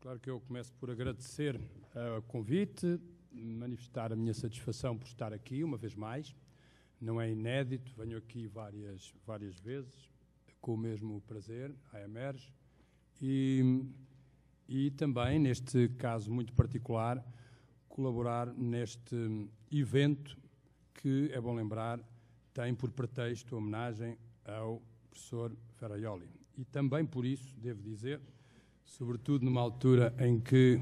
Claro que eu começo por agradecer o convite, manifestar a minha satisfação por estar aqui uma vez mais. Não é inédito, venho aqui várias vezes, com o mesmo prazer, à Emerge, e também, neste caso muito particular, colaborar neste evento que, é bom lembrar, tem por pretexto a homenagem ao professor Ferraioli. E também por isso, devo dizer, sobretudo numa altura em que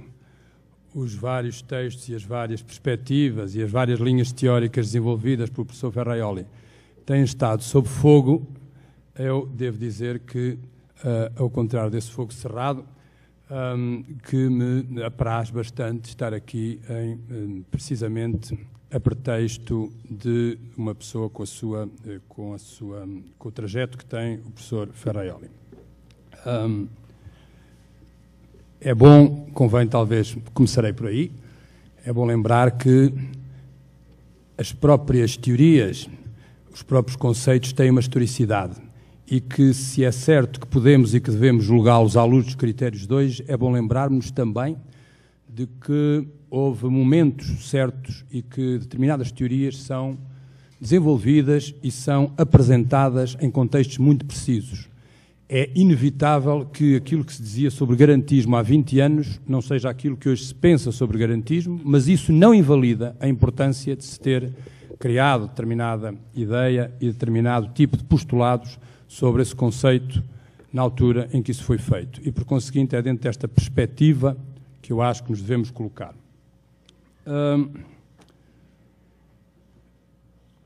os vários textos e as várias perspectivas e as várias linhas teóricas desenvolvidas pelo professor Ferraioli têm estado sob fogo, eu devo dizer que, ao contrário desse fogo cerrado, que me apraz bastante estar aqui precisamente a pretexto de uma pessoa com o trajeto que tem o professor Ferraioli. É bom, convém talvez, começarei por aí, é bom lembrar que as próprias teorias, os próprios conceitos têm uma historicidade e que, se é certo que podemos e que devemos julgá-los à luz dos critérios de hoje, é bom lembrarmos também de que houve momentos certos e que determinadas teorias são desenvolvidas e são apresentadas em contextos muito precisos. É inevitável que aquilo que se dizia sobre garantismo há 20 anos não seja aquilo que hoje se pensa sobre garantismo, mas isso não invalida a importância de se ter criado determinada ideia e determinado tipo de postulados sobre esse conceito na altura em que isso foi feito. E, por conseguinte, é dentro desta perspectiva que eu acho que nos devemos colocar.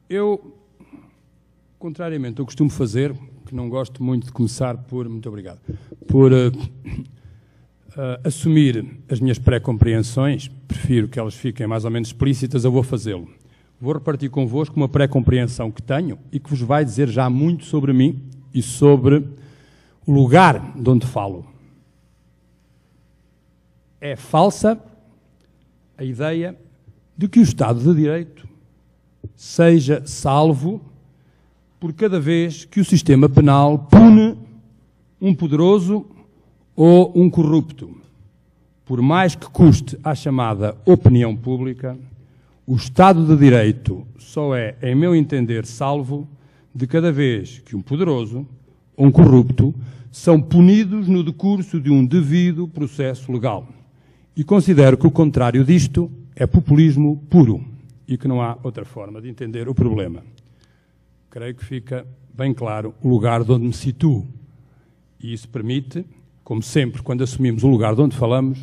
Eu, contrariamente ao que costumo fazer, que não gosto muito de começar por, muito obrigado, por assumir as minhas pré-compreensões, prefiro que elas fiquem mais ou menos explícitas, eu vou fazê-lo. Vou repartir convosco uma pré-compreensão que tenho e que vos vai dizer já muito sobre mim e sobre o lugar de onde falo. É falsa a ideia de que o Estado de Direito seja salvo por cada vez que o sistema penal pune um poderoso ou um corrupto. Por mais que custe à chamada opinião pública, o Estado de Direito só é, em meu entender, salvo de cada vez que um poderoso ou um corrupto são punidos no decurso de um devido processo legal. E considero que o contrário disto é populismo puro e que não há outra forma de entender o problema. Creio que fica bem claro o lugar de onde me situo. E isso permite, como sempre, quando assumimos o lugar de onde falamos,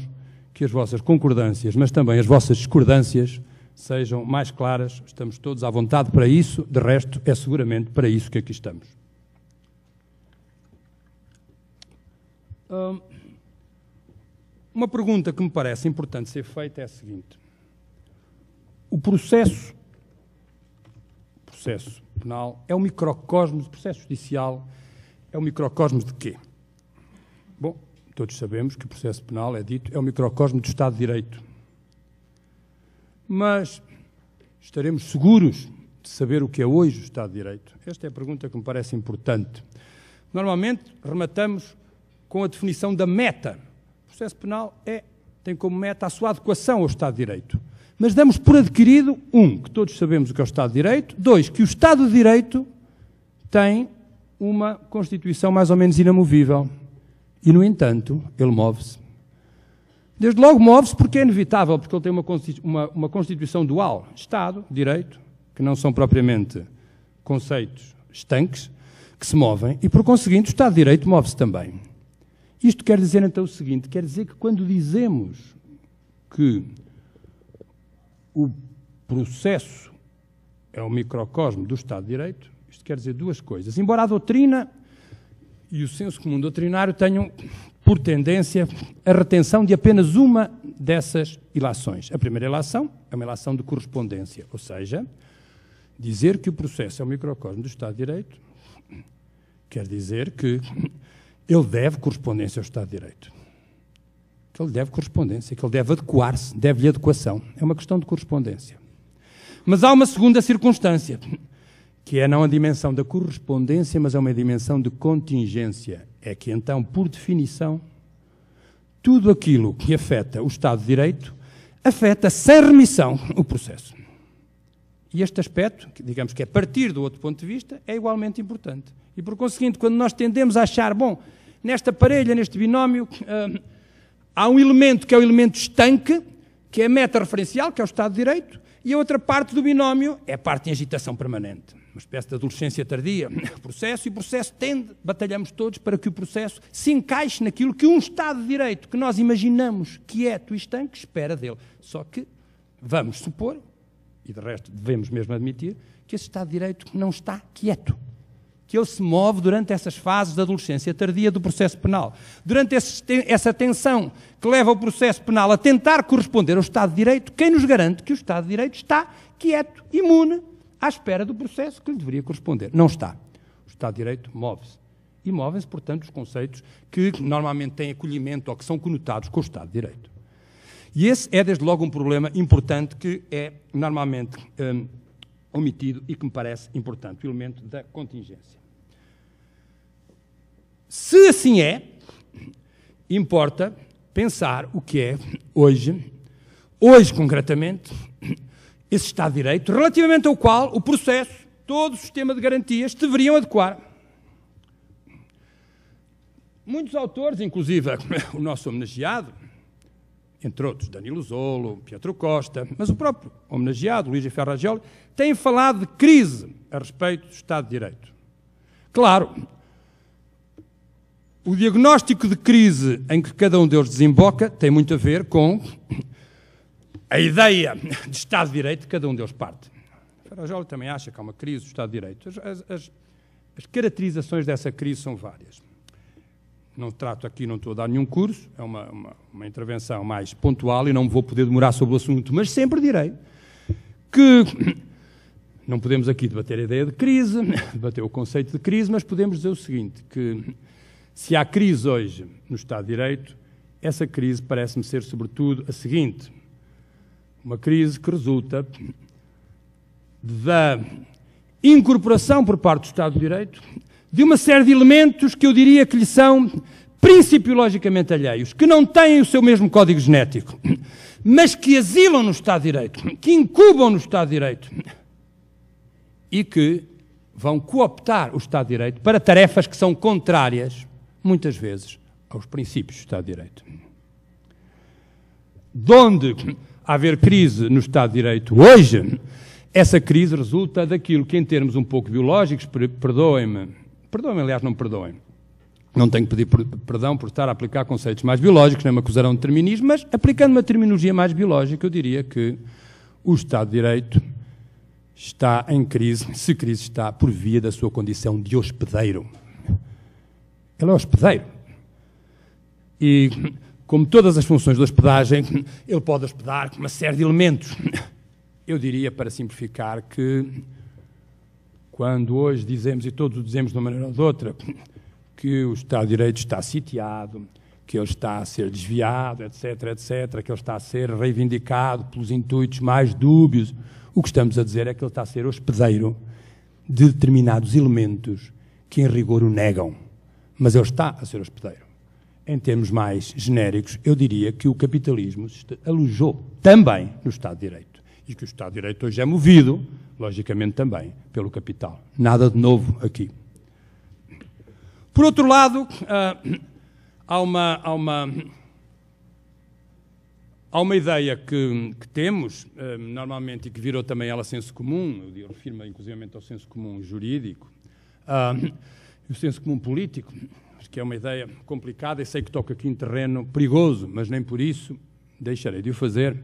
que as vossas concordâncias, mas também as vossas discordâncias, sejam mais claras. Estamos todos à vontade para isso, de resto, é seguramente para isso que aqui estamos. Uma pergunta que me parece importante ser feita é a seguinte. O processo penal é um microcosmos, o processo judicial é um microcosmos de quê? Bom, todos sabemos que o processo penal, é dito, é um microcosmo do Estado de Direito. Mas estaremos seguros de saber o que é hoje o Estado de Direito? Esta é a pergunta que me parece importante. Normalmente, rematamos com a definição da meta. O processo penal tem como meta a sua adequação ao Estado de Direito. Mas damos por adquirido, que todos sabemos o que é o Estado de Direito, que o Estado de Direito tem uma Constituição mais ou menos inamovível. E, no entanto, ele move-se. Desde logo move-se porque é inevitável, porque ele tem uma Constituição dual. Estado, Direito, que não são propriamente conceitos estanques, que se movem, e, por conseguinte, o Estado de Direito move-se também. Isto quer dizer, então, o seguinte, quer dizer que quando dizemos que o processo é o microcosmo do Estado de Direito, isto quer dizer duas coisas. Embora a doutrina e o senso comum doutrinário tenham por tendência a retenção de apenas uma dessas ilações. A primeira ilação é uma ilação de correspondência, ou seja, dizer que o processo é o microcosmo do Estado de Direito quer dizer que ele deve correspondência ao Estado de Direito. Que ele deve correspondência, que ele deve adequar-se, deve-lhe adequação. É uma questão de correspondência. Mas há uma segunda circunstância, que é não a dimensão da correspondência, mas é uma dimensão de contingência. É que então, por definição, tudo aquilo que afeta o Estado de Direito afeta sem remissão o processo. E este aspecto, que digamos que é partir do outro ponto de vista, é igualmente importante. E por conseguinte, quando nós tendemos a achar, bom, nesta parelha, neste binómio, há um elemento que é o elemento estanque, que é a meta-referencial, que é o Estado de Direito, e a outra parte do binómio é a parte em agitação permanente. Uma espécie de adolescência tardia, o processo, e o processo tende, batalhamos todos para que o processo se encaixe naquilo que um Estado de Direito que nós imaginamos quieto e estanque espera dele. Só que vamos supor, e de resto devemos mesmo admitir, que esse Estado de Direito não está quieto. Que ele se move durante essas fases da adolescência tardia do processo penal. Durante essa tensão que leva o processo penal a tentar corresponder ao Estado de Direito, quem nos garante que o Estado de Direito está quieto, imune, à espera do processo que lhe deveria corresponder? Não está. O Estado de Direito move-se. E movem-se, portanto, os conceitos que normalmente têm acolhimento ou que são conotados com o Estado de Direito. E esse é, desde logo, um problema importante que é normalmente omitido e que me parece importante, o elemento da contingência. Se assim é, importa pensar o que é hoje concretamente, esse Estado de Direito, relativamente ao qual o processo, todo o sistema de garantias deveriam adequar. Muitos autores, inclusive o nosso homenageado, entre outros, Danilo Zolo, Pietro Costa, mas o próprio homenageado, Luigi Ferraggioli, têm falado de crise a respeito do Estado de Direito. Claro, o diagnóstico de crise em que cada um deles desemboca tem muito a ver com a ideia de Estado de Direito de cada um deles parte. Ferraggioli também acha que há uma crise do Estado de Direito. As caracterizações dessa crise são várias. Não trato aqui, não estou a dar nenhum curso, é uma intervenção mais pontual e não me vou poder demorar sobre o assunto, mas sempre direi que não podemos aqui debater a ideia de crise, debater o conceito de crise, mas podemos dizer o seguinte, que se há crise hoje no Estado de Direito, essa crise parece-me ser, sobretudo, a seguinte: uma crise que resulta da incorporação por parte do Estado de Direito de uma série de elementos que eu diria que lhe são principiologicamente alheios, que não têm o seu mesmo código genético, mas que asilam no Estado de Direito, que incubam no Estado de Direito e que vão cooptar o Estado de Direito para tarefas que são contrárias, muitas vezes, aos princípios do Estado de Direito. De onde haver crise no Estado de Direito hoje, essa crise resulta daquilo que, em termos um pouco biológicos, perdoem-me, aliás, não me perdoem, não tenho que pedir perdão por estar a aplicar conceitos mais biológicos, nem me acusarão de determinismo, mas aplicando uma terminologia mais biológica, eu diria que o Estado de Direito está em crise, se crise está por via da sua condição de hospedeiro. Ele é hospedeiro. E, como todas as funções de hospedagem, ele pode hospedar uma série de elementos. Eu diria, para simplificar, que quando hoje dizemos, e todos o dizemos de uma maneira ou de outra, que o Estado de Direito está sitiado, que ele está a ser desviado, etc., etc., que ele está a ser reivindicado pelos intuitos mais dúbios, o que estamos a dizer é que ele está a ser hospedeiro de determinados elementos que, em rigor, o negam. Mas ele está a ser hospedeiro. Em termos mais genéricos, eu diria que o capitalismo se alojou também no Estado de Direito. E que o Estado de Direito hoje é movido, logicamente também, pelo capital. Nada de novo aqui. Por outro lado, há uma ideia que temos, normalmente, e que virou também ela senso comum, eu refiro-me inclusivamente ao senso comum jurídico, e o senso comum político, acho que é uma ideia complicada e sei que toco aqui em terreno perigoso, mas nem por isso deixarei de o fazer.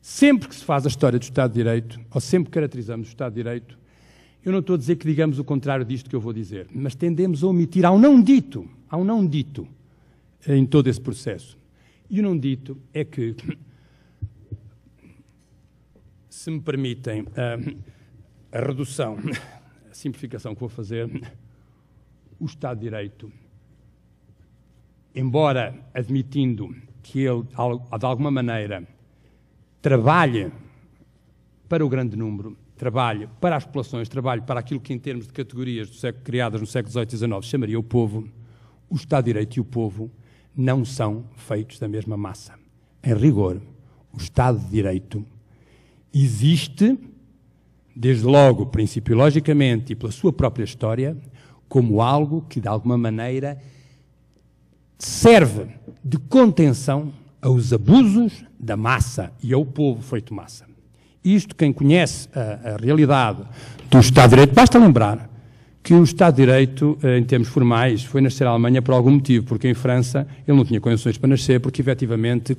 Sempre que se faz a história do Estado de Direito, ou sempre que caracterizamos o Estado de Direito, eu não estou a dizer que digamos o contrário disto que eu vou dizer, mas tendemos a omitir, há um não dito em todo esse processo. E o não dito é que, se me permitem a redução, a simplificação que vou fazer, o Estado de Direito, embora admitindo que ele, de alguma maneira, trabalhe para o grande número, trabalhe para as populações, trabalhe para aquilo que, em termos de categorias criadas no século XVIII e XIX, chamaria o povo o Estado de Direito e o povo não são feitos da mesma massa. Em rigor, o Estado de Direito existe, desde logo, principiologicamente e pela sua própria história, como algo que, de alguma maneira, serve de contenção aos abusos da massa e ao povo feito massa. Isto, quem conhece a realidade do Estado de Direito, basta lembrar que o Estado de Direito, em termos formais, foi nascer na Alemanha por algum motivo, porque em França ele não tinha condições para nascer, porque efetivamente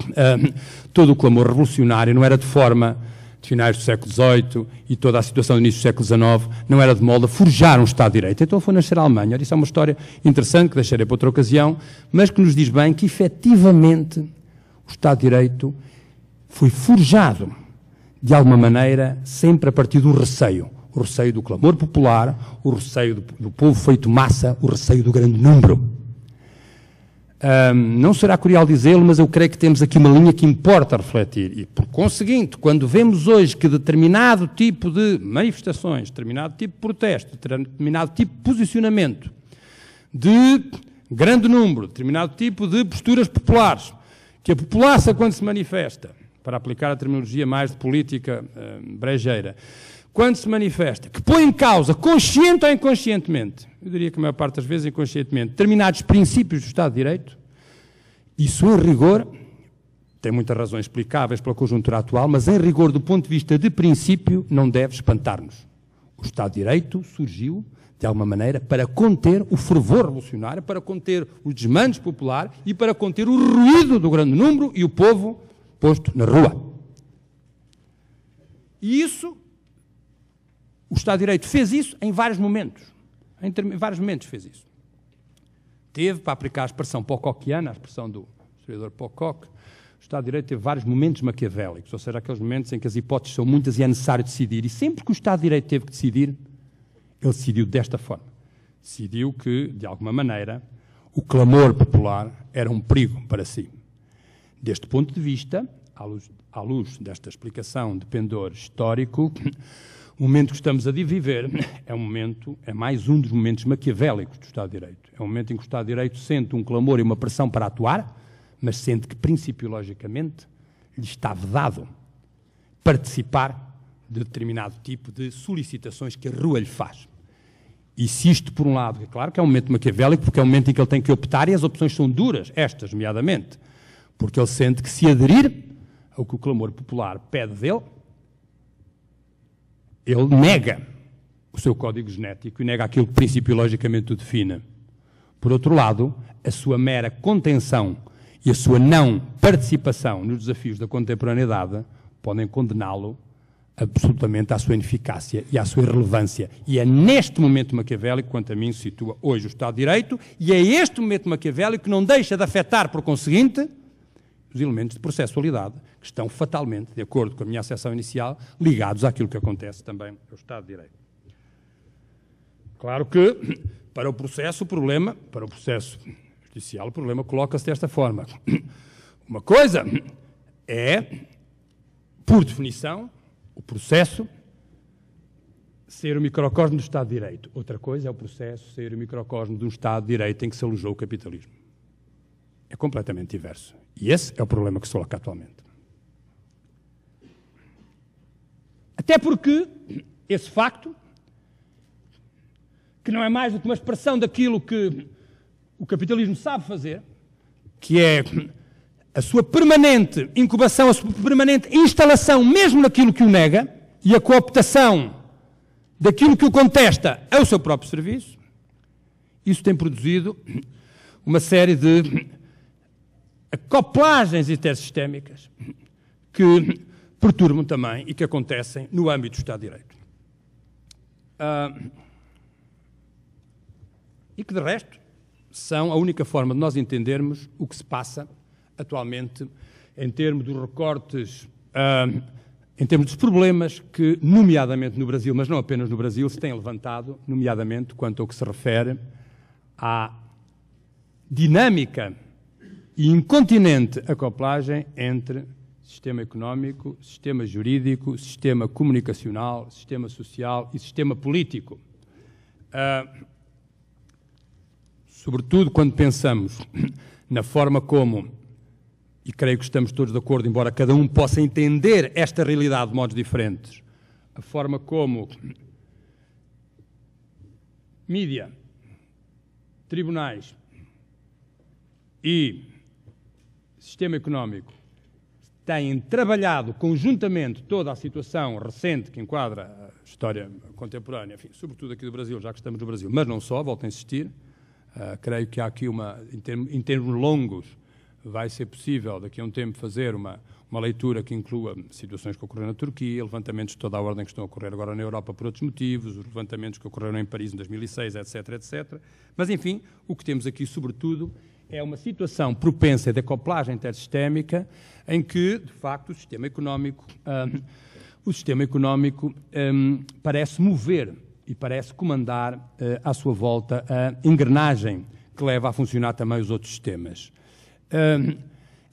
todo o clamor revolucionário não era de forma de finais do século XVIII e toda a situação do início do século XIX não era de molde a forjar um Estado de Direito. Então foi nascer na Alemanha. Isso é uma história interessante que deixarei para outra ocasião, mas que nos diz bem que efetivamente o Estado de Direito foi forjado de alguma maneira sempre a partir do receio. O receio do clamor popular, o receio do povo feito massa, o receio do grande número. Não será curial dizê-lo, mas eu creio que temos aqui uma linha que importa refletir. E, por conseguinte, quando vemos hoje que determinado tipo de manifestações, determinado tipo de protesto, determinado tipo de posicionamento, de grande número, determinado tipo de posturas populares, que a população, quando se manifesta, para aplicar a terminologia mais de política brejeira, quando se manifesta, que põe em causa, consciente ou inconscientemente, eu diria que a maior parte das vezes inconscientemente, determinados princípios do Estado de Direito, isso em rigor, tem muitas razões explicáveis pela conjuntura atual, mas em rigor do ponto de vista de princípio, não deve espantar-nos. O Estado de Direito surgiu, de alguma maneira, para conter o fervor revolucionário, para conter os desmandos popular e para conter o ruído do grande número e o povo posto na rua. E isso, o Estado de Direito fez isso em vários momentos. Em vários momentos fez isso. Teve, para aplicar a expressão pocockiana, a expressão do historiador Pocock, o Estado de Direito teve vários momentos maquiavélicos, ou seja, aqueles momentos em que as hipóteses são muitas e é necessário decidir. E sempre que o Estado de Direito teve que decidir, ele decidiu desta forma. Decidiu que, de alguma maneira, o clamor popular era um perigo para si. Deste ponto de vista, à luz desta explicação de pendor histórico, o momento que estamos a viver é mais um dos momentos maquiavélicos do Estado de Direito. É um momento em que o Estado de Direito sente um clamor e uma pressão para atuar, mas sente que, principiologicamente, lhe está vedado participar de determinado tipo de solicitações que a rua lhe faz. E se isto, por um lado, é claro que é um momento maquiavélico, porque é um momento em que ele tem que optar, e as opções são duras, estas, nomeadamente, porque ele sente que, se aderir ao que o clamor popular pede dele, ele nega o seu código genético e nega aquilo que principiologicamente o define. Por outro lado, a sua mera contenção e a sua não participação nos desafios da contemporaneidade podem condená-lo absolutamente à sua ineficácia e à sua irrelevância. E é neste momento maquiavélico, quanto a mim, se situa hoje o Estado de Direito, e é este momento maquiavélico que não deixa de afetar, por conseguinte, os elementos de processualidade que estão fatalmente, de acordo com a minha acessão inicial, ligados àquilo que acontece também no Estado de Direito. Claro que, para o processo judicial, o problema coloca-se desta forma. Uma coisa é, por definição, o processo ser o microcosmo do Estado de Direito. Outra coisa é o processo ser o microcosmo de um Estado de Direito em que se alojou o capitalismo. É completamente diverso. E esse é o problema que se coloca atualmente. Até porque esse facto, que não é mais do que uma expressão daquilo que o capitalismo sabe fazer, que é a sua permanente incubação, a sua permanente instalação, mesmo naquilo que o nega, e a cooptação daquilo que o contesta ao seu próprio serviço, isso tem produzido uma série de acoplagens intersistémicas que perturbam também e que acontecem no âmbito do Estado de Direito. E que, de resto, são a única forma de nós entendermos o que se passa atualmente em termos dos recortes, em termos dos problemas que, nomeadamente no Brasil, mas não apenas no Brasil, se têm levantado, nomeadamente quanto ao que se refere à dinâmica e incontinente acoplagem entre sistema económico, sistema jurídico, sistema comunicacional, sistema social e sistema político. sobretudo quando pensamos na forma como, e creio que estamos todos de acordo, embora cada um possa entender esta realidade de modos diferentes, a forma como mídia, tribunais e sistema económico têm trabalhado conjuntamente toda a situação recente que enquadra a história contemporânea, enfim, sobretudo aqui do Brasil, já que estamos no Brasil, mas não só, volto a insistir, creio que há aqui em termos longos, vai ser possível daqui a um tempo fazer uma leitura que inclua situações que ocorreram na Turquia, levantamentos de toda a ordem que estão a ocorrer agora na Europa por outros motivos, os levantamentos que ocorreram em Paris em 2006, etc., etc. Mas, enfim, o que temos aqui, sobretudo, é uma situação propensa de acoplagem intersistémica em que, de facto, o sistema económico parece mover e parece comandar à sua volta a engrenagem que leva a funcionar também os outros sistemas.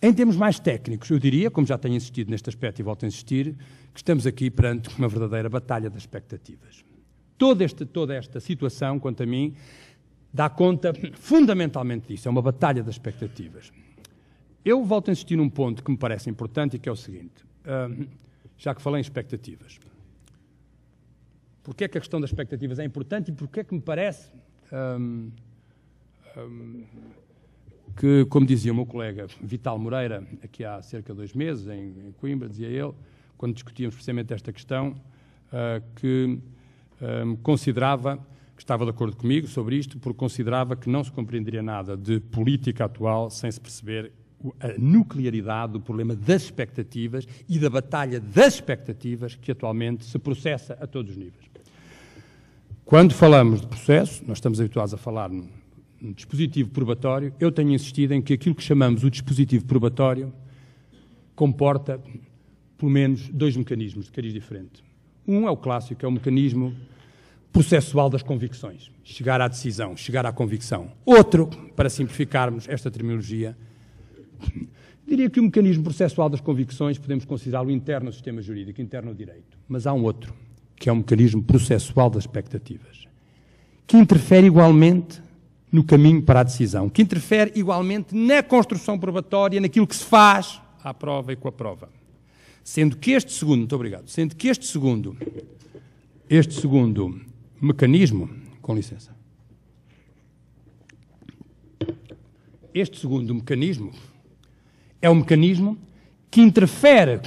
Em termos mais técnicos, eu diria, como já tenho insistido neste aspecto e volto a insistir, que estamos aqui perante uma verdadeira batalha das expectativas. Toda esta situação, quanto a mim, dá conta fundamentalmente disso, é uma batalha das expectativas. Eu volto a insistir num ponto que me parece importante e que é o seguinte, já que falei em expectativas. Porquê é que a questão das expectativas é importante e porquê é que me parece que, como dizia o meu colega Vital Moreira, aqui há cerca de 2 meses, em Coimbra, dizia ele, quando discutíamos precisamente esta questão, que considerava, que estava de acordo comigo sobre isto, porque considerava que não se compreenderia nada de política atual sem se perceber a nuclearidade do problema das expectativas e da batalha das expectativas que atualmente se processa a todos os níveis. Quando falamos de processo, nós estamos habituados a falar no dispositivo probatório, eu tenho insistido em que aquilo que chamamos o dispositivo probatório comporta, pelo menos, 2 mecanismos de cariz diferente. Um é o clássico, é o mecanismo processual das convicções, chegar à decisão, chegar à convicção. Outro, para simplificarmos esta terminologia, diria que o mecanismo processual das convicções podemos considerá-lo interno ao sistema jurídico, interno ao direito. Mas há um outro, que é o mecanismo processual das expectativas, que interfere igualmente no caminho para a decisão, que interfere igualmente na construção probatória, naquilo que se faz à prova e com a prova. Sendo que este segundo, muito obrigado, sendo que este segundo mecanismo, com licença, este segundo mecanismo é um mecanismo que interfere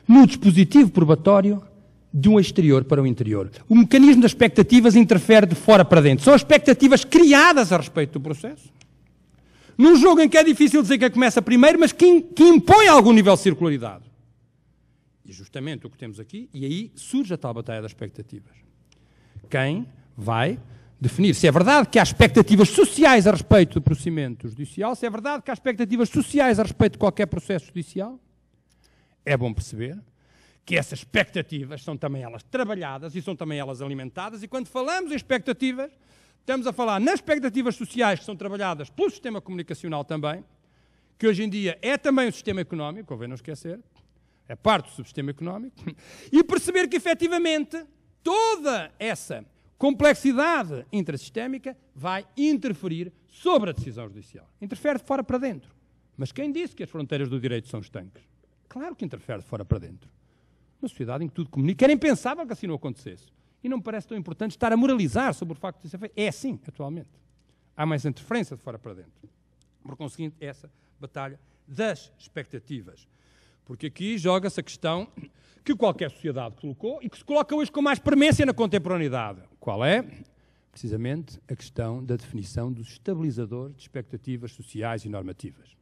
no dispositivo probatório de um exterior para o interior. O mecanismo das expectativas interfere de fora para dentro. São expectativas criadas a respeito do processo. Num jogo em que é difícil dizer quem começa primeiro, mas que impõe algum nível de circularidade. E justamente o que temos aqui, e aí surge a tal batalha das expectativas. Quem vai definir se é verdade que há expectativas sociais a respeito do procedimento judicial, se é verdade que há expectativas sociais a respeito de qualquer processo judicial, é bom perceber que essas expectativas são também elas trabalhadas e são também elas alimentadas, e quando falamos em expectativas, estamos a falar nas expectativas sociais que são trabalhadas pelo sistema comunicacional também, que hoje em dia é também o sistema económico, convém não esquecer, é parte do subsistema económico, e perceber que efetivamente toda essa complexidade intrasistémica vai interferir sobre a decisão judicial. Interfere de fora para dentro. Mas quem disse que as fronteiras do direito são estanques? Claro que interfere de fora para dentro. Uma sociedade em que tudo comunica. Era impensável que assim não acontecesse. E não me parece tão importante estar a moralizar sobre o facto de isso ser feito. É assim, atualmente. Há mais interferência de fora para dentro. Por conseguinte, essa batalha das expectativas. Porque aqui joga-se a questão que qualquer sociedade colocou e que se coloca hoje com mais premência na contemporaneidade. Qual é? Precisamente a questão da definição do estabilizador de expectativas sociais e normativas.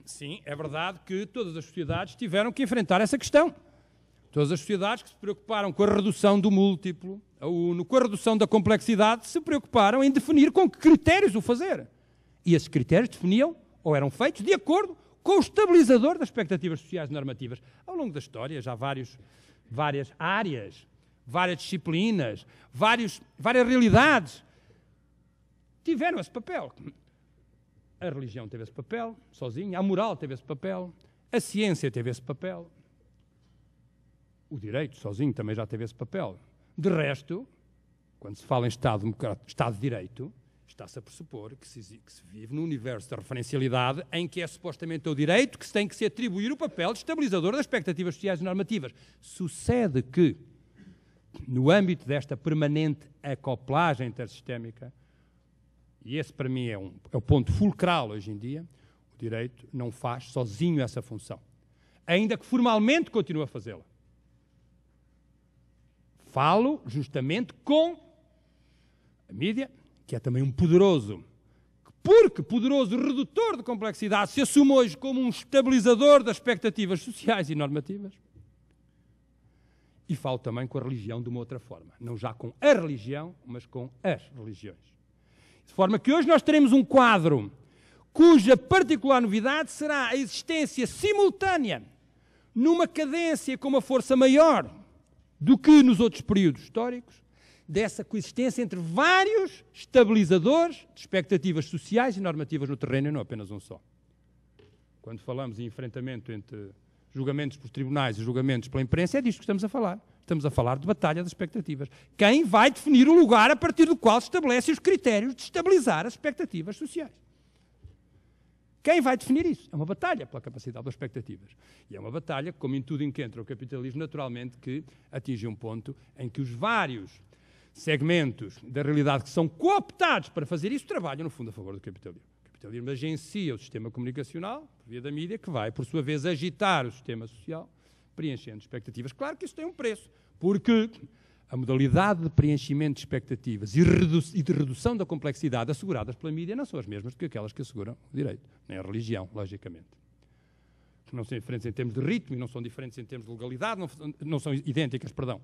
Sim, é verdade que todas as sociedades tiveram que enfrentar essa questão. Todas as sociedades que se preocuparam com a redução do múltiplo, a uno, com a redução da complexidade, se preocuparam em definir com que critérios o fazer. E esses critérios definiam, ou eram feitos, de acordo com o estabilizador das expectativas sociais e normativas. Ao longo da história, já várias áreas, várias disciplinas, várias realidades tiveram esse papel. A religião teve esse papel, sozinha, a moral teve esse papel, a ciência teve esse papel, o direito, sozinho, também já teve esse papel. De resto, quando se fala em Estado de Direito, está-se a pressupor que se vive num universo da referencialidade em que é supostamente o direito que se tem que se atribuir o papel de estabilizador das expectativas sociais e normativas. Sucede que, no âmbito desta permanente acoplagem intersistémica, e esse para mim é o ponto fulcral hoje em dia, o direito não faz sozinho essa função, ainda que formalmente continue a fazê-la. Falo justamente com a mídia, que é também um poderoso, porque poderoso redutor de complexidade, se assume hoje como um estabilizador das expectativas sociais e normativas. E falo também com a religião de uma outra forma, não já com a religião, mas com as religiões. De forma que hoje nós teremos um quadro cuja particular novidade será a existência simultânea, numa cadência com uma força maior do que nos outros períodos históricos, dessa coexistência entre vários estabilizadores de expectativas sociais e normativas no terreno, e não apenas um só. Quando falamos em enfrentamento entre julgamentos por tribunais e julgamentos pela imprensa, é disto que estamos a falar. Estamos a falar de batalha das expectativas. Quem vai definir o lugar a partir do qual se estabelecem os critérios de estabilizar as expectativas sociais? Quem vai definir isso? É uma batalha pela capacidade das expectativas. E é uma batalha, como em tudo em que entra o capitalismo, naturalmente, que atinge um ponto em que os vários segmentos da realidade que são cooptados para fazer isso trabalham, no fundo, a favor do capitalismo. O capitalismo agencia o sistema comunicacional, por via da mídia, que vai, por sua vez, agitar o sistema social, preenchendo expectativas. Claro que isso tem um preço, porque a modalidade de preenchimento de expectativas e de redução da complexidade asseguradas pela mídia não são as mesmas do que aquelas que asseguram o direito, nem a religião, logicamente. Não são diferentes em termos de ritmo e não são diferentes em termos de legalidade, não são idênticas, perdão.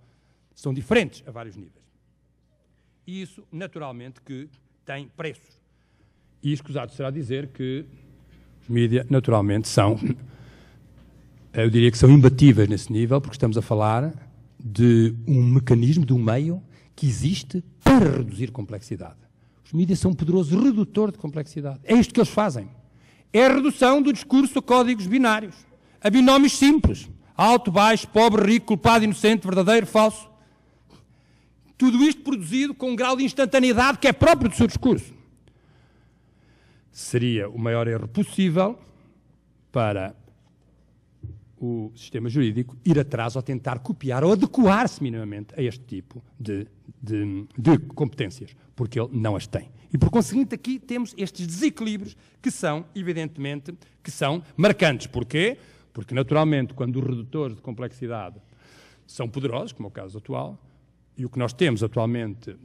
São diferentes a vários níveis. E isso, naturalmente, que tem preços. E escusado será dizer que os mídias, naturalmente, são, eu diria que são imbatíveis nesse nível, porque estamos a falar de um mecanismo, de um meio que existe para reduzir complexidade. Os mídias são um poderoso redutor de complexidade. É isto que eles fazem. É a redução do discurso a códigos binários, a binómios simples, alto, baixo, pobre, rico, culpado, inocente, verdadeiro, falso. Tudo isto produzido com um grau de instantaneidade que é próprio do seu discurso. Seria o maior erro possível para o sistema jurídico ir atrás ou tentar copiar ou adequar-se minimamente a este tipo de competências, porque ele não as tem. E, por conseguinte, aqui temos estes desequilíbrios que são, evidentemente, que são marcantes. Porquê? Porque, naturalmente, quando os redutores de complexidade são poderosos, como é o caso atual, e o que nós temos atualmente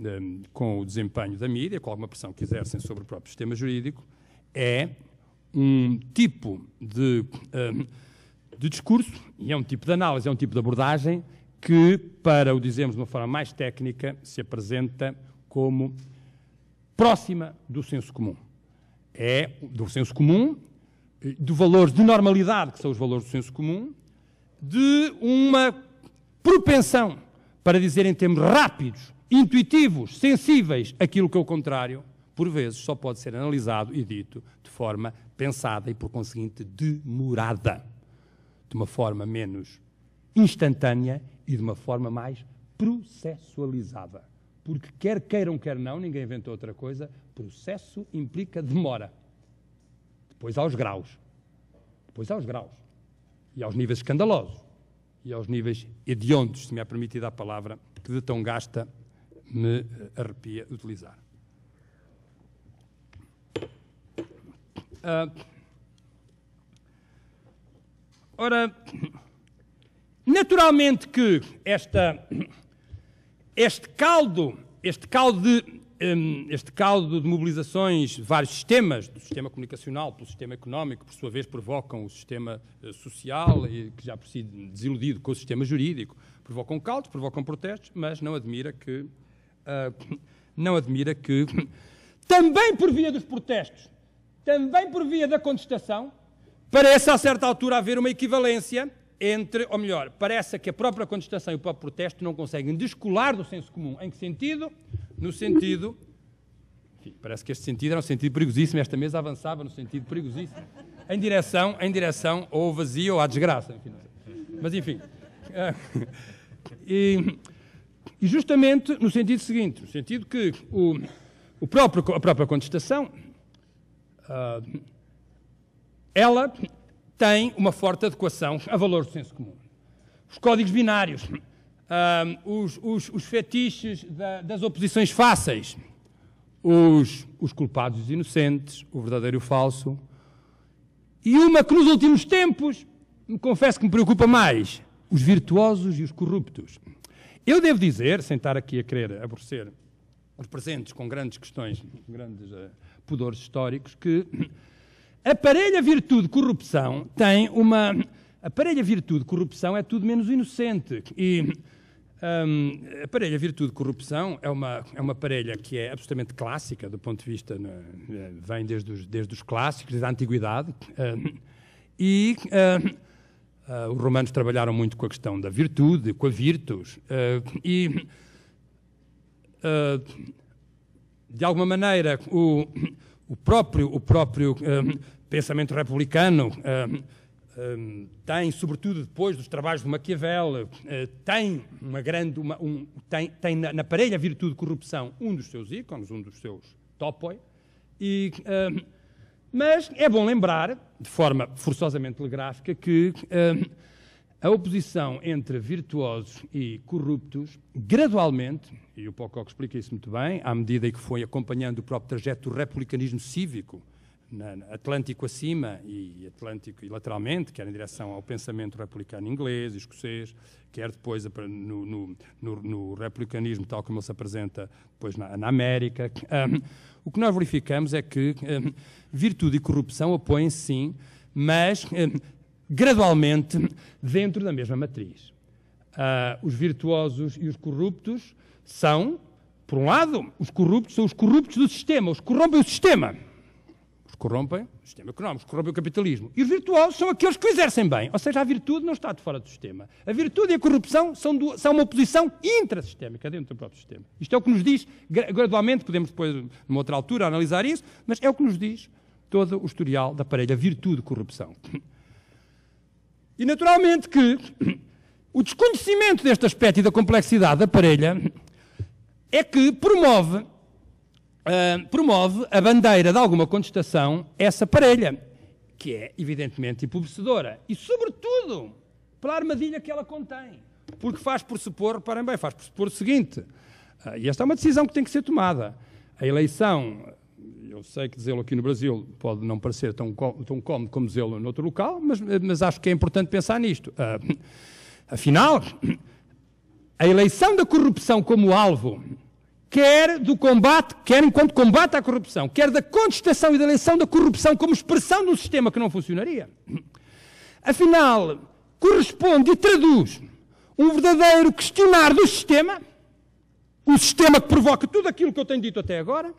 com o desempenho da mídia, com alguma pressão que exercem sobre o próprio sistema jurídico, é um tipo de discurso, e é um tipo de análise, é um tipo de abordagem que, para o dizermos de uma forma mais técnica, se apresenta como próxima do senso comum. É do senso comum, de valores de normalidade, que são os valores do senso comum, de uma propensão para dizer em termos rápidos, intuitivos, sensíveis, aquilo que é o contrário, por vezes só pode ser analisado e dito de forma pensada e, por conseguinte, demorada. De uma forma menos instantânea e de uma forma mais processualizada. Porque quer queiram, quer não, ninguém inventou outra coisa, processo implica demora. Depois há os graus. E aos níveis escandalosos. E aos níveis hediondos, se me é permitida a palavra, que de tão gasta me arrepia utilizar. Ora, naturalmente que este caldo de mobilizações de vários sistemas, do sistema comunicacional, pelo sistema económico, por sua vez provocam o sistema social, e que já por si desiludido com o sistema jurídico, provocam caldos, provocam protestos, mas não admira que também por via dos protestos, também por via da contestação, parece a certa altura haver uma equivalência entre, ou melhor, parece que a própria contestação e o próprio protesto não conseguem descolar do senso comum. Em que sentido? No sentido... Enfim, parece que este sentido era um sentido perigosíssimo, esta mesa avançava no sentido perigosíssimo, em direção ou ao vazio ou à desgraça. Enfim, não sei. Mas, enfim... E justamente no sentido seguinte, no sentido que a própria contestação, ela tem uma forte adequação a valores do senso comum. Os códigos binários, os fetiches das oposições fáceis, os culpados e os inocentes, o verdadeiro e o falso, e uma que nos últimos tempos, me confesso que me preocupa mais, os virtuosos e os corruptos. Eu devo dizer, sem estar aqui a querer aborrecer os presentes com grandes questões, grandes pudores históricos, que a parelha virtude-corrupção tem uma... A parelha virtude-corrupção é tudo menos inocente. E a parelha virtude-corrupção é uma parelha que é absolutamente clássica, do ponto de vista... vem desde os clássicos, desde a antiguidade. Os romanos trabalharam muito com a questão da virtude, com a virtus, de alguma maneira, o próprio pensamento republicano tem, sobretudo depois dos trabalhos de Maquiavel, tem na parelha virtude-corrupção um dos seus ícones, um dos seus topoi, mas é bom lembrar, de forma forçosamente telegráfica, que a oposição entre virtuosos e corruptos, gradualmente, e o Pocock explica isso muito bem, à medida que foi acompanhando o próprio trajeto do republicanismo cívico, Atlântico acima e Atlântico e lateralmente, quer em direção ao pensamento republicano inglês e escocês, quer depois no republicanismo tal como ele se apresenta depois na América. O que nós verificamos é que virtude e corrupção apoiam-se sim, mas gradualmente dentro da mesma matriz. Os virtuosos e os corruptos são, por um lado, os corruptos são os corruptos do sistema, os que corrompem o sistema. Os corrompem o sistema económico, corrompem o capitalismo. E os virtuosos são aqueles que o exercem bem. Ou seja, a virtude não está de fora do sistema. A virtude e a corrupção são uma oposição intrasistémica dentro do próprio sistema. Isto é o que nos diz, gradualmente, podemos depois, numa outra altura, analisar isso, mas é o que nos diz todo o historial da parelha virtude-corrupção. E, naturalmente, que o desconhecimento deste aspecto e da complexidade da parelha é que promove a bandeira de alguma contestação essa parelha, que é evidentemente empobrecedora. E, sobretudo, pela armadilha que ela contém. Porque faz pressupor, reparem bem, faz pressupor o seguinte, e esta é uma decisão que tem que ser tomada. A eleição, eu sei que dizê-lo aqui no Brasil pode não parecer tão cómodo como dizê-lo noutro local, mas acho que é importante pensar nisto. Afinal, a eleição da corrupção como alvo, quer do combate, quer enquanto combate à corrupção, quer da contestação e da eleição da corrupção como expressão de um sistema que não funcionaria, afinal, corresponde e traduz um verdadeiro questionar do sistema, o sistema que provoca tudo aquilo que eu tenho dito até agora,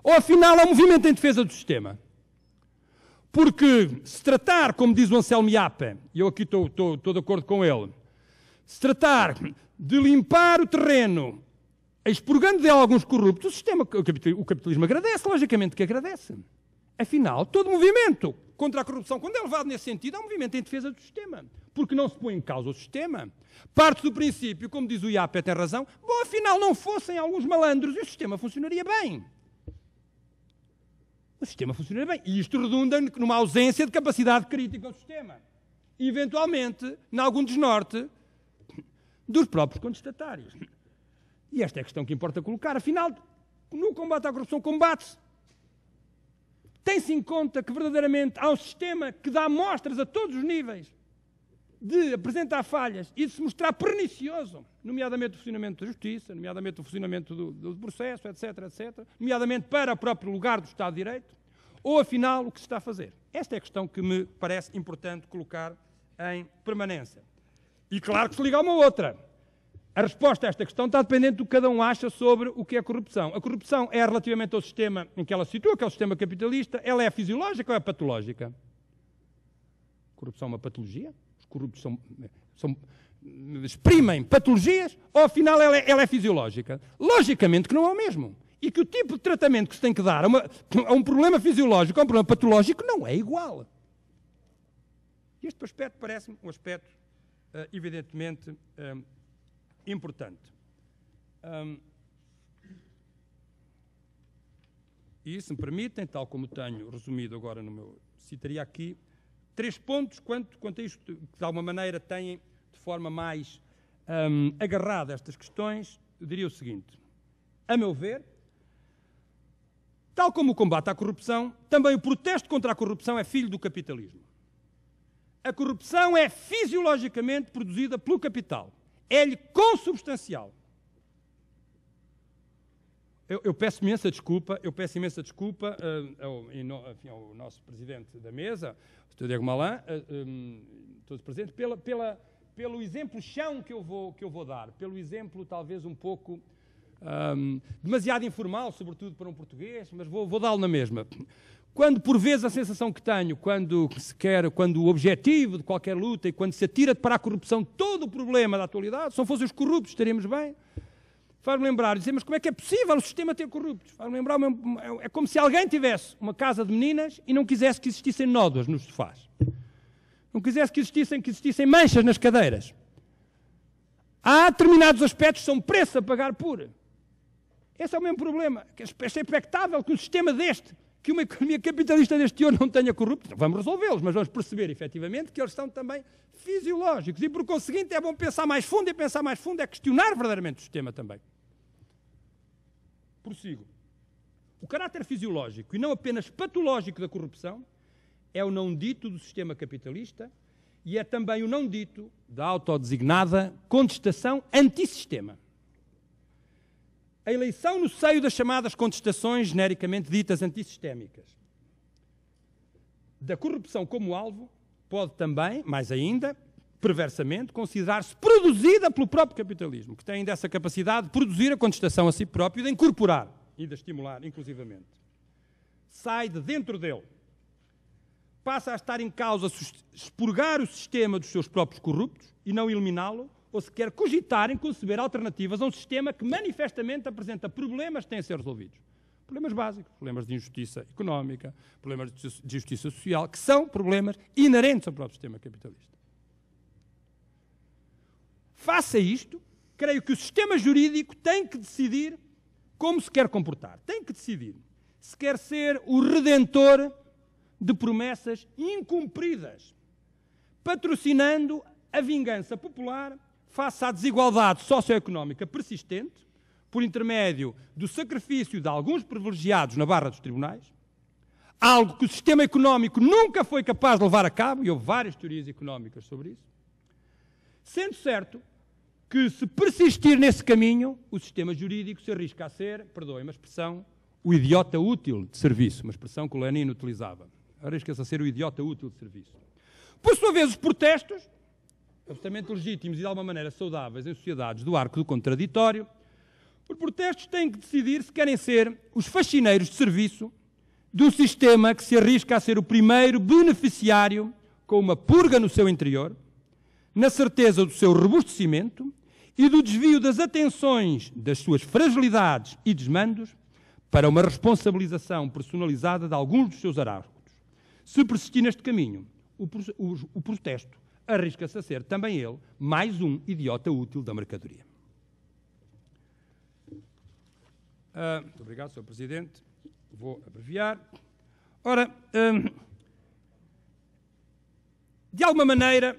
ou afinal é um movimento em defesa do sistema? Porque se tratar, como diz o Anselmo Yappe, e eu aqui estou de acordo com ele, se tratar de limpar o terreno expurgando dele alguns corruptos, o sistema, o capitalismo agradece, logicamente que agradece. Afinal, todo movimento contra a corrupção, quando é levado nesse sentido, é um movimento em defesa do sistema. Porque não se põe em causa o sistema. Parte do princípio, como diz o Yappe, tem razão, bom, afinal não fossem alguns malandros e o sistema funcionaria bem. O sistema funcionaria bem. E isto redunda numa ausência de capacidade crítica ao sistema. E, eventualmente, em algum desnorte dos próprios contestatários. E esta é a questão que importa colocar. Afinal, no combate à corrupção, combate-se. Tem-se em conta que, verdadeiramente, há um sistema que dá amostras a todos os níveis de apresentar falhas e de se mostrar pernicioso, nomeadamente o funcionamento da justiça, nomeadamente o funcionamento do processo, etc., etc., nomeadamente para o próprio lugar do Estado de Direito, ou, afinal, o que se está a fazer? Esta é a questão que me parece importante colocar em permanência. E, claro, que se liga a uma outra. A resposta a esta questão está dependente do que cada um acha sobre o que é corrupção. A corrupção é relativamente ao sistema em que ela se situa, que é o sistema capitalista, ela é fisiológica ou é patológica? A corrupção é uma patologia? Os corruptos exprimem patologias ou afinal ela é fisiológica? Logicamente que não é o mesmo. E que o tipo de tratamento que se tem que dar a um problema fisiológico, a um problema patológico, não é igual. Este aspecto parece-me um aspecto evidentemente importante. E, se me permitem, tal como tenho resumido agora no meu... Citaria aqui 3 pontos quanto a isto, que de alguma maneira têm, de forma mais agarrada estas questões. Eu diria o seguinte: a meu ver, tal como o combate à corrupção, também o protesto contra a corrupção é filho do capitalismo. A corrupção é fisiologicamente produzida pelo capital. É-lhe consubstancial. Eu peço imensa desculpa, ao nosso presidente da mesa, o Sr. Diego Malan, todos presentes, pelo exemplo chão que eu vou dar, pelo exemplo talvez um pouco demasiado informal, sobretudo para um português, mas vou dá-lo na mesma. Quando, por vezes, a sensação que tenho, quando o objetivo de qualquer luta e quando se atira para a corrupção todo o problema da atualidade, se não fossem os corruptos, estaríamos bem, faz-me lembrar, dizer, mas como é que é possível o sistema ter corruptos? Faz-me lembrar, é como se alguém tivesse uma casa de meninas e não quisesse que existissem nódoas nos sofás. Não quisesse que existissem manchas nas cadeiras. Há determinados aspectos que são preço a pagar por. Esse é o mesmo problema. É expectável que um sistema deste, que uma economia capitalista deste ano não tenha corruptos. Vamos resolvê-los, mas vamos perceber, efetivamente, que eles são também fisiológicos. E, por conseguinte, é bom pensar mais fundo, e pensar mais fundo é questionar verdadeiramente o sistema também. Prossigo. O caráter fisiológico e não apenas patológico da corrupção é o não dito do sistema capitalista e é também o não dito da autodesignada contestação antissistema. A eleição no seio das chamadas contestações genericamente ditas antissistémicas da corrupção como alvo pode também, mais ainda, perversamente, considerar-se produzida pelo próprio capitalismo, que tem ainda essa capacidade de produzir a contestação a si próprio e de incorporar e de estimular, inclusivamente. Sai de dentro dele. Passa a estar em causa expurgar o sistema dos seus próprios corruptos e não eliminá-lo, ou sequer cogitar em conceber alternativas a um sistema que manifestamente apresenta problemas que têm a ser resolvidos. Problemas básicos, problemas de injustiça económica, problemas de justiça social, que são problemas inerentes ao próprio sistema capitalista. Face a isto, creio que o sistema jurídico tem que decidir como se quer comportar. Tem que decidir se quer ser o redentor de promessas incumpridas, patrocinando a vingança popular face à desigualdade socioeconómica persistente, por intermédio do sacrifício de alguns privilegiados na barra dos tribunais, algo que o sistema económico nunca foi capaz de levar a cabo, e houve várias teorias económicas sobre isso, sendo certo que, se persistir nesse caminho, o sistema jurídico se arrisca a ser, perdoem-me a expressão, o idiota útil de serviço, uma expressão que o Lenin utilizava. Arrisca-se a ser o idiota útil de serviço. Por sua vez, os protestos, absolutamente legítimos e de alguma maneira saudáveis em sociedades do arco do contraditório, os protestos têm que decidir se querem ser os faxineiros de serviço de um sistema que se arrisca a ser o primeiro beneficiário com uma purga no seu interior, na certeza do seu robustecimento e do desvio das atenções das suas fragilidades e desmandos para uma responsabilização personalizada de alguns dos seus arautos. Se persistir neste caminho, o protesto arrisca-se a ser também ele mais um idiota útil da mercadoria. Muito obrigado, Sr. Presidente. Vou abreviar. Ora, de alguma maneira,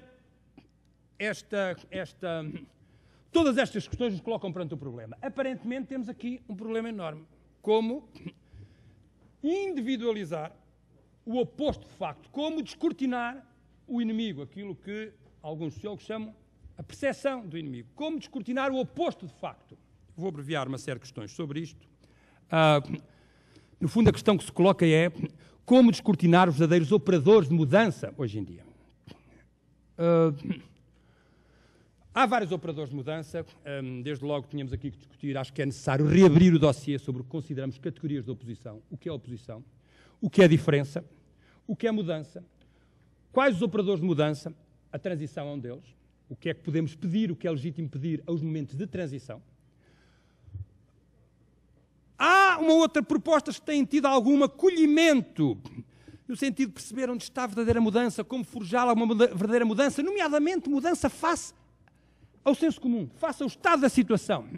todas estas questões nos colocam perante um problema. Aparentemente, temos aqui um problema enorme. Como individualizar o oposto de facto, como descortinar o inimigo, aquilo que alguns sociólogos chamam a percepção do inimigo, como descortinar o oposto de facto. Vou abreviar uma série de questões sobre isto. No fundo, a questão que se coloca é como descortinar os verdadeiros operadores de mudança hoje em dia. Há vários operadores de mudança, desde logo tínhamos aqui que discutir, acho que é necessário reabrir o dossiê sobre o que consideramos categorias de oposição, o que é oposição, o que é diferença, o que é mudança, quais os operadores de mudança, a transição é um deles, o que é que podemos pedir, o que é legítimo pedir aos momentos de transição. Há uma outra proposta que tem tido algum acolhimento, no sentido de perceber onde está a verdadeira mudança, como forjá-la uma verdadeira mudança, nomeadamente mudança face ao senso comum, face ao estado da situação.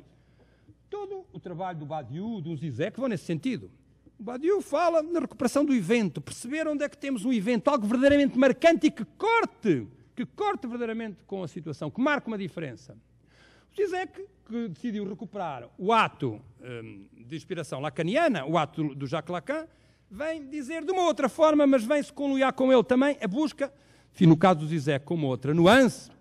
Todo o trabalho do Badiou, do Zizek, vão nesse sentido. O Badiou fala na recuperação do evento, perceber onde é que temos um evento, algo verdadeiramente marcante e que corte verdadeiramente com a situação, que marque uma diferença. O Zizek, que decidiu recuperar o ato de inspiração lacaniana, o ato do Jacques Lacan, vem dizer de uma outra forma, mas vem-se conluiar com ele também a busca, enfim, no caso do Zizek, como outra nuance,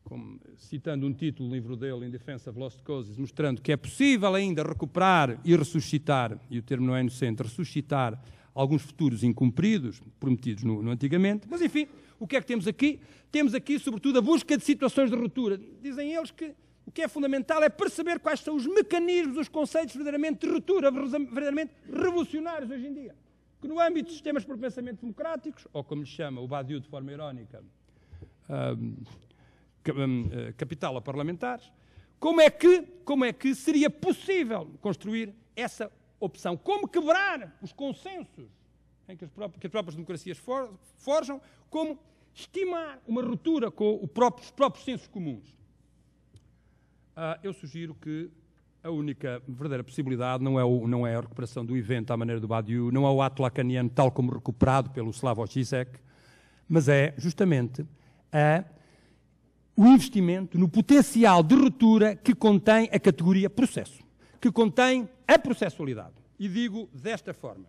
como, citando um título do livro dele, In Defense of Lost Causes, mostrando que é possível ainda recuperar e ressuscitar, e o termo não é inocente, ressuscitar alguns futuros incumpridos, prometidos no antigamente. Mas, enfim, o que é que temos aqui? Temos aqui, sobretudo, a busca de situações de ruptura. Dizem eles que o que é fundamental é perceber quais são os mecanismos, os conceitos verdadeiramente de ruptura, verdadeiramente revolucionários hoje em dia. Que no âmbito de sistemas por pensamento democráticos, ou como lhe chama o Badiou de forma irónica, capital a parlamentares, como é que seria possível construir essa opção? Como quebrar os consensos em que as próprias democracias forjam? Como estimar uma ruptura com os próprios sensos comuns? Eu sugiro que a única verdadeira possibilidade não é a recuperação do evento à maneira do Badiou, não é o ato lacaniano tal como recuperado pelo Slavoj Žižek, mas é justamente o investimento no potencial de ruptura que contém a categoria processo, que contém a processualidade. E digo desta forma.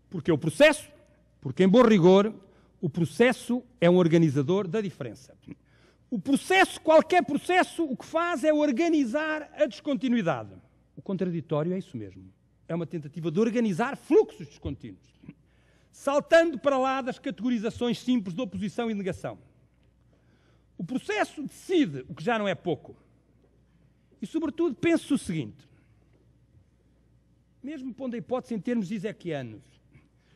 Porque em bom rigor, o processo é um organizador da diferença. O processo, qualquer processo, o que faz é organizar a descontinuidade. O contraditório é isso mesmo. É uma tentativa de organizar fluxos descontínuos, saltando para lá das categorizações simples de oposição e negação. O processo decide, o que já não é pouco. E, sobretudo, penso o seguinte, mesmo pondo a hipótese em termos zizekianos,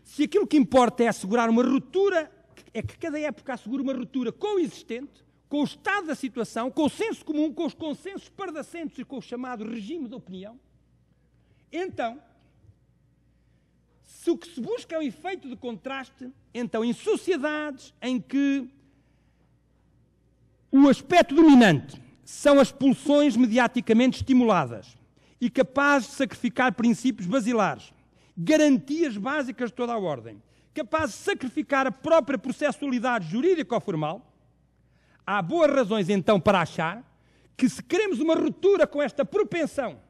se aquilo que importa é assegurar uma ruptura, é que cada época assegura uma ruptura com o existente, com o estado da situação, com o senso comum, com os consensos pardacentes e com o chamado regime de opinião, então, se o que se busca é um efeito de contraste, então em sociedades em que o aspecto dominante são as pulsões mediaticamente estimuladas e capazes de sacrificar princípios basilares, garantias básicas de toda a ordem, capazes de sacrificar a própria processualidade jurídica ou formal, há boas razões então para achar que se queremos uma ruptura com esta propensão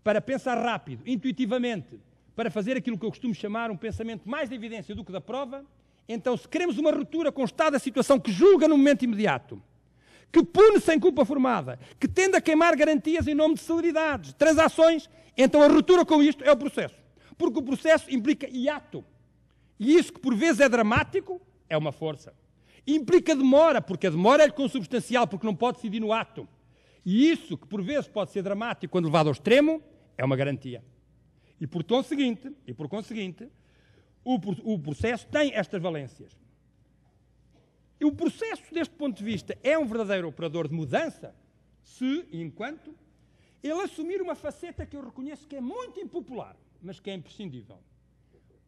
para pensar rápido, intuitivamente, para fazer aquilo que eu costumo chamar um pensamento mais de evidência do que da prova, então se queremos uma ruptura com o estado da situação que julga no momento imediato, que pune sem culpa formada, que tende a queimar garantias em nome de celeridades, transações, então a ruptura com isto é o processo. Porque o processo implica hiato. E isso que por vezes é dramático, é uma força. Implica demora, porque a demora é consubstancial, porque não pode decidir no ato. E isso que por vezes pode ser dramático quando levado ao extremo, é uma garantia. E por conseguinte, o processo tem estas valências. E o processo, deste ponto de vista, é um verdadeiro operador de mudança se, enquanto, ele assumir uma faceta que eu reconheço que é muito impopular, mas que é imprescindível.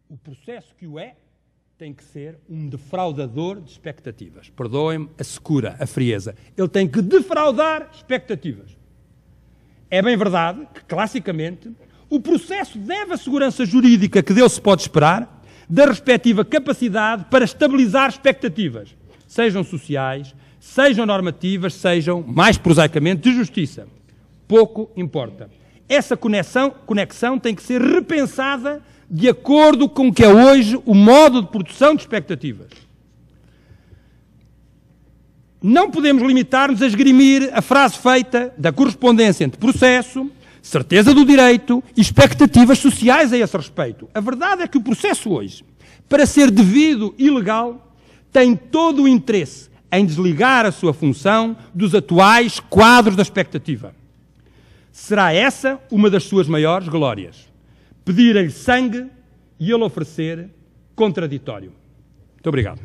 O processo que o é tem que ser um defraudador de expectativas. Perdoem-me a secura, a frieza. Ele tem que defraudar expectativas. É bem verdade que, classicamente, o processo deve a segurança jurídica que dele se pode esperar da respectiva capacidade para estabilizar expectativas, sejam sociais, sejam normativas, sejam, mais prosaicamente, de justiça. Pouco importa. Essa conexão tem que ser repensada de acordo com o que é hoje o modo de produção de expectativas. Não podemos limitar-nos a esgrimir a frase feita da correspondência entre processo, certeza do direito e expectativas sociais a esse respeito. A verdade é que o processo hoje, para ser devido e legal, tem todo o interesse em desligar a sua função dos atuais quadros da expectativa. Será essa uma das suas maiores glórias. Pedirem-lhe sangue e ele oferecer contraditório. Muito obrigado.